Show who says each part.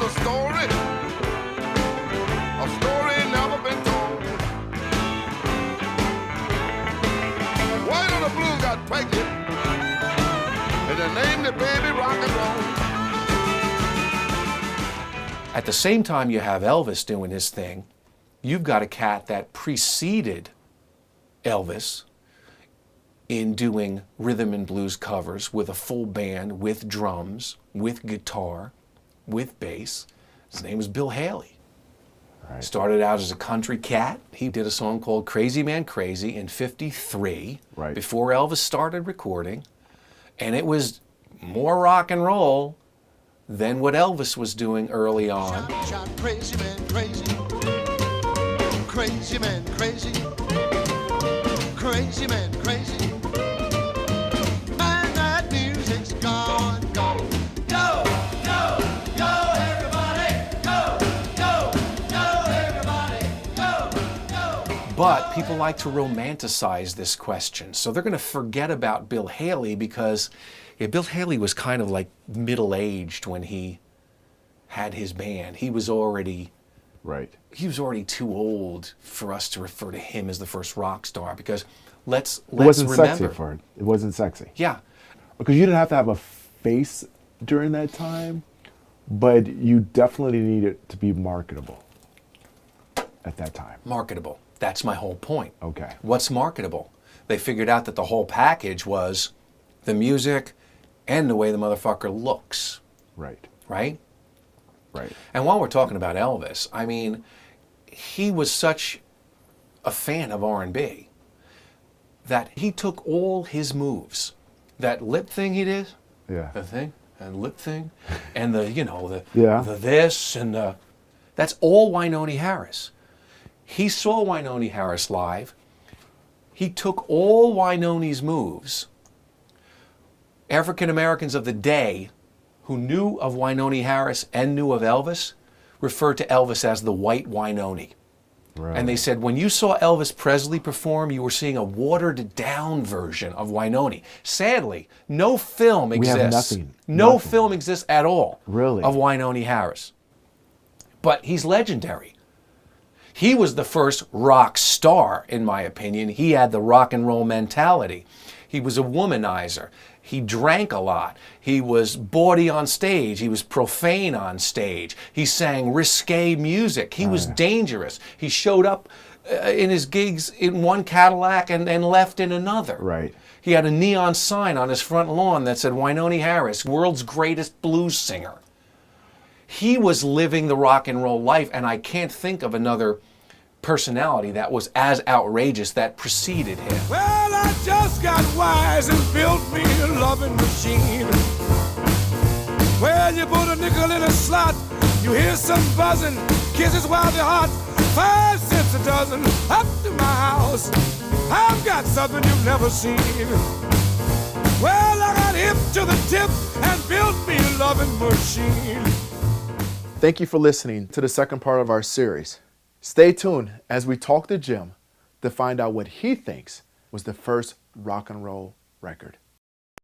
Speaker 1: a story ain't never been told. White on the Blues got pregnant, and they named the baby rock and roll.
Speaker 2: At the same time you have Elvis doing his thing, you've got a cat that preceded Elvis in doing rhythm and blues covers with a full band, with drums, with guitar, with bass. His name was Bill Haley.
Speaker 3: Right.
Speaker 2: Started out as a country cat. He did a song called Crazy Man Crazy in '53,
Speaker 3: right,
Speaker 2: before Elvis started recording. And it was more rock and roll than what Elvis was doing early on.
Speaker 4: Shout, shout, crazy man, crazy. Crazy man, crazy. Crazy man, crazy. Man, that music's gone, gone. Go, go, go, everybody. Go, go, go, everybody. Go, go.
Speaker 2: But people like to romanticize this question. So they're going to forget about Bill Haley because Bill Haley was kind of like middle-aged when he had his band. He was already too old for us to refer to him as the first rock star, because let's remember.
Speaker 3: It wasn't sexy for it. It wasn't sexy.
Speaker 2: Yeah.
Speaker 3: Because you didn't have to have a face during that time, but you definitely needed to be marketable at that time.
Speaker 2: Marketable. That's my whole point.
Speaker 3: Okay.
Speaker 2: What's marketable? They figured out that the whole package was the music and the way the motherfucker looks.
Speaker 3: Right.
Speaker 2: Right?
Speaker 3: Right.
Speaker 2: And while we're talking about Elvis, I mean, he was such a fan of R&B that he took all his moves. That lip thing he did,
Speaker 3: Yeah.
Speaker 2: the thing, and lip thing, and the this, and the, that's all Wynonie Harris. He saw Wynonie Harris live. He took all Wynonie's moves. African Americans of the day who knew of Wynonie Harris and knew of Elvis referred to Elvis as the white Wynonie.
Speaker 3: Right.
Speaker 2: And they said, when you saw Elvis Presley perform, you were seeing a watered-down version of Wynonie. Sadly, no film exists.
Speaker 3: We have nothing.
Speaker 2: No
Speaker 3: Nothing.
Speaker 2: film exists at all
Speaker 3: Really?
Speaker 2: of Wynonie Harris. But he's legendary. He was the first rock star, in my opinion. He had the rock and roll mentality. He was a womanizer. He drank a lot. He was bawdy on stage. He was profane on stage. He sang risque music. He was dangerous. He showed up in his gigs in one Cadillac and left in another.
Speaker 3: Right.
Speaker 2: He had a neon sign on his front lawn that said, Wynonie Harris, world's greatest blues singer. He was living the rock and roll life, and I can't think of another personality that was as outrageous that preceded him.
Speaker 5: Well, I just got wise and built me a loving machine. Well, you put a nickel in a slot, you hear some buzzing, kisses while they're hot, 5 cents a dozen, up to my house. I've got something you've never seen. Well, I got hip to the tip and built me a loving machine.
Speaker 6: Thank you for listening to the second part of our series. Stay tuned as we talk to Jim to find out what he thinks was the first rock and roll record.